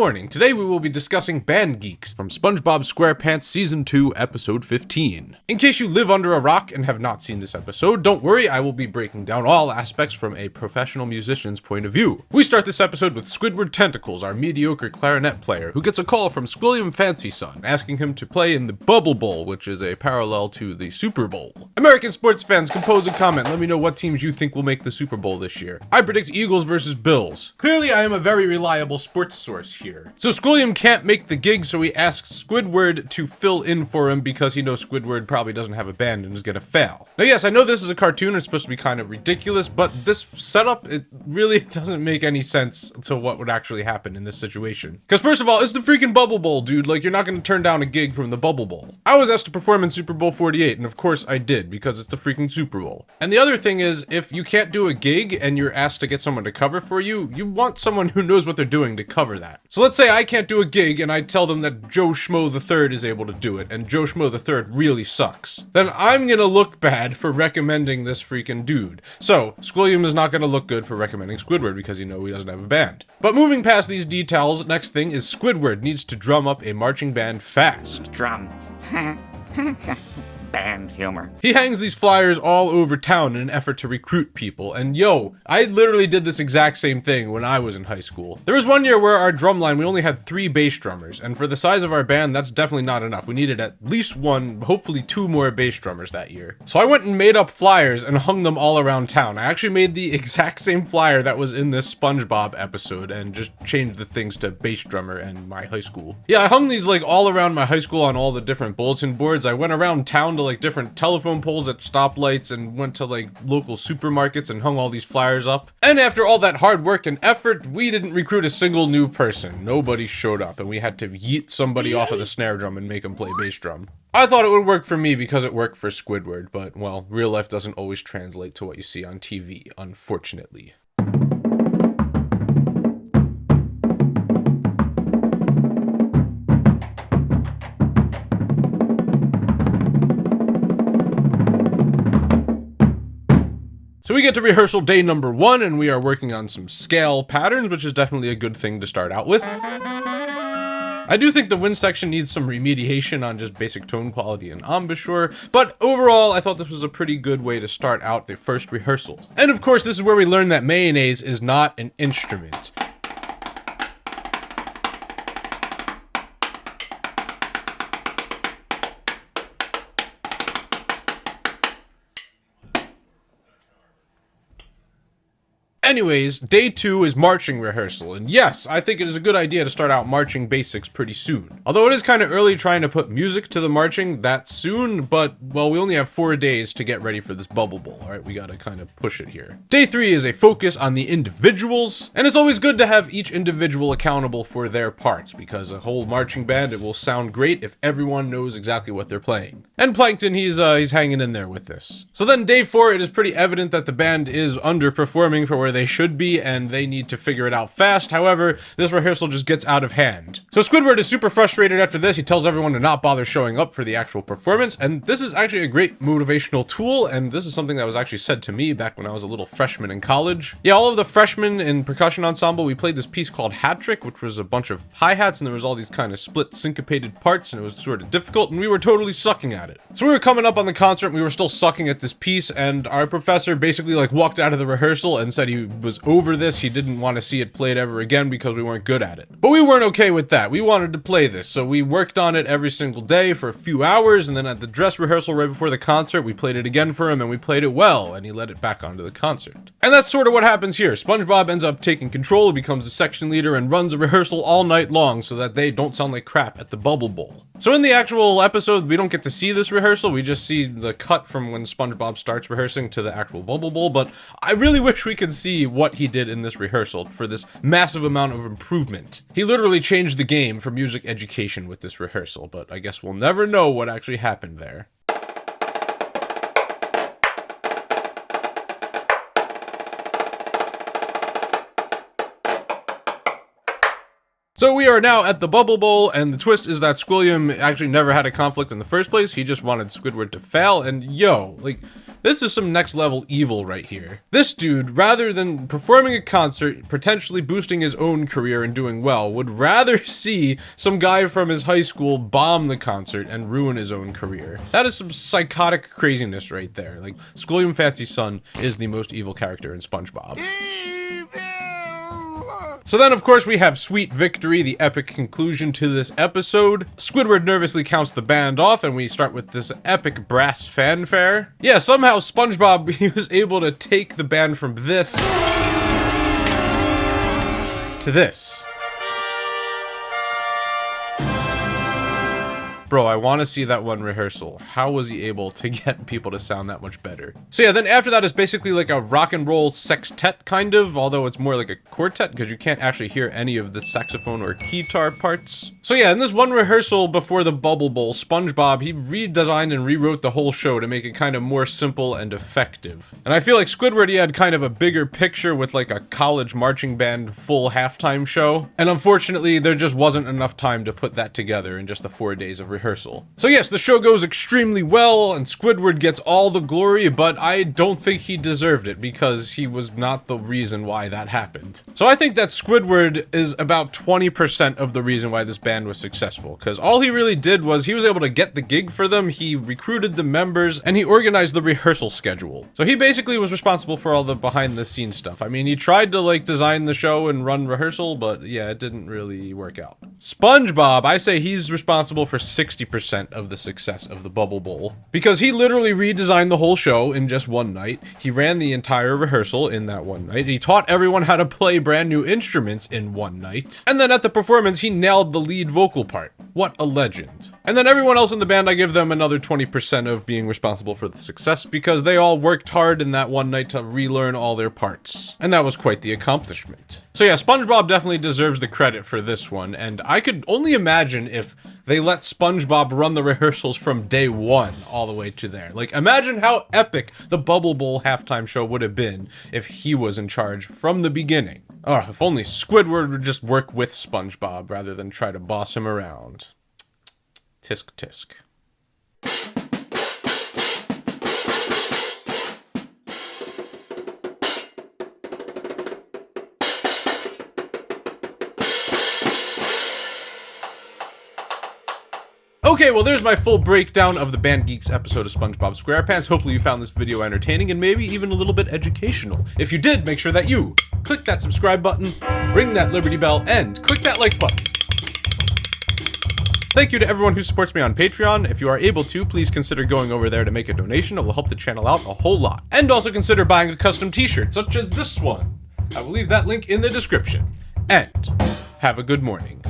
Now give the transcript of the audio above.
morning. Today we will be discussing Band Geeks from SpongeBob SquarePants Season 2, Episode 15. In case you live under a rock and have not seen this episode, don't worry, I will be breaking down all aspects from a professional musician's point of view. We start this episode with Squidward Tentacles, our mediocre clarinet player, who gets a call from Squilliam Fancy Son, asking him to play in the Bubble Bowl, which is a parallel to the Super Bowl. American sports fans, compose a comment, let me know what teams you think will make the Super Bowl this year. I predict Eagles versus Bills. Clearly I am a very reliable sports source here. So Squilliam can't make the gig, so he asks Squidward to fill in for him because he knows Squidward probably doesn't have a band and is gonna fail. Now yes, I know this is a cartoon, it's supposed to be kind of ridiculous, but this setup, it really doesn't make any sense to what would actually happen in this situation. Because first of all, it's the freaking Bubble Bowl, dude. Like, you're not gonna turn down a gig from the Bubble Bowl. I was asked to perform in Super Bowl 48, and of course I did, because it's the freaking Super Bowl. And the other thing is, if you can't do a gig and you're asked to get someone to cover for you, you want someone who knows what they're doing to cover that. So let's say I can't do a gig and I tell them that Joe Schmo III is able to do it, and Joe Schmo III really sucks. Then I'm gonna look bad for recommending this freaking dude. So, Squilliam is not gonna look good for recommending Squidward because he doesn't have a band. But moving past these details, next thing is Squidward needs to drum up a marching band fast. Drum. Band humor. He hangs these flyers all over town in an effort to recruit people, and yo, I literally did this exact same thing when I was in high school. There was one year where our drum line, we only had 3 bass drummers, and for the size of our band, that's definitely not enough. We needed at least 1, hopefully 2 more bass drummers that year. So I went and made up flyers and hung them all around town. I actually made the exact same flyer that was in this SpongeBob episode and just changed the things to bass drummer and my high school. Yeah, I hung these like all around my high school on all the different bulletin boards. I went around town to like different telephone poles at stoplights and went to like local supermarkets and hung all these flyers up. And after all that hard work and effort, we didn't recruit a single new person. Nobody showed up and we had to yeet somebody off of the snare drum and make them play bass drum. I thought it would work for me because it worked for Squidward, but well, real life doesn't always translate to what you see on TV, unfortunately. So we get to rehearsal day number 1, and we are working on some scale patterns, which is definitely a good thing to start out with. I do think the wind section needs some remediation on just basic tone quality and embouchure, but overall I thought this was a pretty good way to start out the first rehearsals. And of course this is where we learn that mayonnaise is not an instrument. Anyways, day 2 is marching rehearsal, and yes, I think it is a good idea to start out marching basics pretty soon. Although it is kind of early trying to put music to the marching that soon, but, well, we only have 4 days to get ready for this Bubble Bowl, alright? We gotta kind of push it here. Day 3 is a focus on the individuals, and it's always good to have each individual accountable for their parts, because a whole marching band, it will sound great if everyone knows exactly what they're playing. And Plankton, he's hanging in there with this. So then day 4, it is pretty evident that the band is underperforming for where they should be, and they need to figure it out fast. However, this rehearsal just gets out of hand. So Squidward is super frustrated after this. He tells everyone to not bother showing up for the actual performance, and this is actually a great motivational tool, and this is something that was actually said to me back when I was a little freshman in college. Yeah, all of the freshmen in percussion ensemble, we played this piece called Hat Trick, which was a bunch of hi-hats, and there was all these kind of split syncopated parts, and it was sort of difficult, and we were totally sucking at it. So we were coming up on the concert, and we were still sucking at this piece, and our professor basically like walked out of the rehearsal and said he was over this. He didn't want to see it played ever again because we weren't good at it. But we weren't okay with that. We wanted to play this, so we worked on it every single day for a few hours, and then at the dress rehearsal right before the concert, we played it again for him, and we played it well, and he let it back onto the concert. And that's sort of what happens here. SpongeBob ends up taking control, he becomes the section leader, and runs a rehearsal all night long so that they don't sound like crap at the Bubble Bowl. So in the actual episode, we don't get to see this rehearsal, we just see the cut from when SpongeBob starts rehearsing to the actual Bubble Bowl, but I really wish we could see what he did in this rehearsal for this massive amount of improvement. He literally changed the game for music education with this rehearsal, but I guess we'll never know what actually happened there. So we are now at the Bubble Bowl, and the twist is that Squilliam actually never had a conflict in the first place. He just wanted Squidward to fail, and yo, like, This is some next level evil right here. This dude, rather than performing a concert, potentially boosting his own career and doing well, would rather see some guy from his high school bomb the concert and ruin his own career. That is some psychotic craziness right there. Like, Squilliam Fancy's son is the most evil character in SpongeBob. So then, of course, we have Sweet Victory, the epic conclusion to this episode. Squidward nervously counts the band off, and we start with this epic brass fanfare. Yeah, somehow SpongeBob, he was able to take the band from this to this. Bro, I want to see that one rehearsal. How was he able to get people to sound that much better? So yeah, then after that is basically like a rock and roll sextet kind of, although it's more like a quartet because you can't actually hear any of the saxophone or guitar parts. So yeah, in this one rehearsal before the Bubble Bowl, SpongeBob, he redesigned and rewrote the whole show to make it kind of more simple and effective. And I feel like Squidward, he had kind of a bigger picture with like a college marching band full halftime show. And unfortunately, there just wasn't enough time to put that together in just the 4 days of rehearsal. So yes, the show goes extremely well, and Squidward gets all the glory, but I don't think he deserved it, because he was not the reason why that happened. So I think that Squidward is about 20% of the reason why this band was successful, because all he really did was he was able to get the gig for them, he recruited the members, and he organized the rehearsal schedule. So he basically was responsible for all the behind-the-scenes stuff. I mean, he tried to, like, design the show and run rehearsal, but yeah, it didn't really work out. SpongeBob, I say he's responsible for 60% of the success of the Bubble Bowl, because he literally redesigned the whole show in just one night. He ran the entire rehearsal in that one night. He taught everyone how to play brand new instruments in one night. And then at the performance, he nailed the lead vocal part. What a legend. And then everyone else in the band, I give them another 20% of being responsible for the success, because they all worked hard in that one night to relearn all their parts. And that was quite the accomplishment. So yeah, SpongeBob definitely deserves the credit for this one, and I could only imagine if they let SpongeBob run the rehearsals from day one all the way to there. Like, imagine how epic the Bubble Bowl halftime show would have been if he was in charge from the beginning. Oh, if only Squidward would just work with SpongeBob rather than try to boss him around. Tisk tisk. Okay, well there's my full breakdown of the Band Geeks episode of SpongeBob SquarePants. Hopefully you found this video entertaining and maybe even a little bit educational. If you did, make sure that you click that subscribe button, ring that Liberty Bell, and click that like button. Thank you to everyone who supports me on Patreon. If you are able to, please consider going over there to make a donation. It will help the channel out a whole lot. And also consider buying a custom t-shirt, such as this one. I will leave that link in the description. And have a good morning.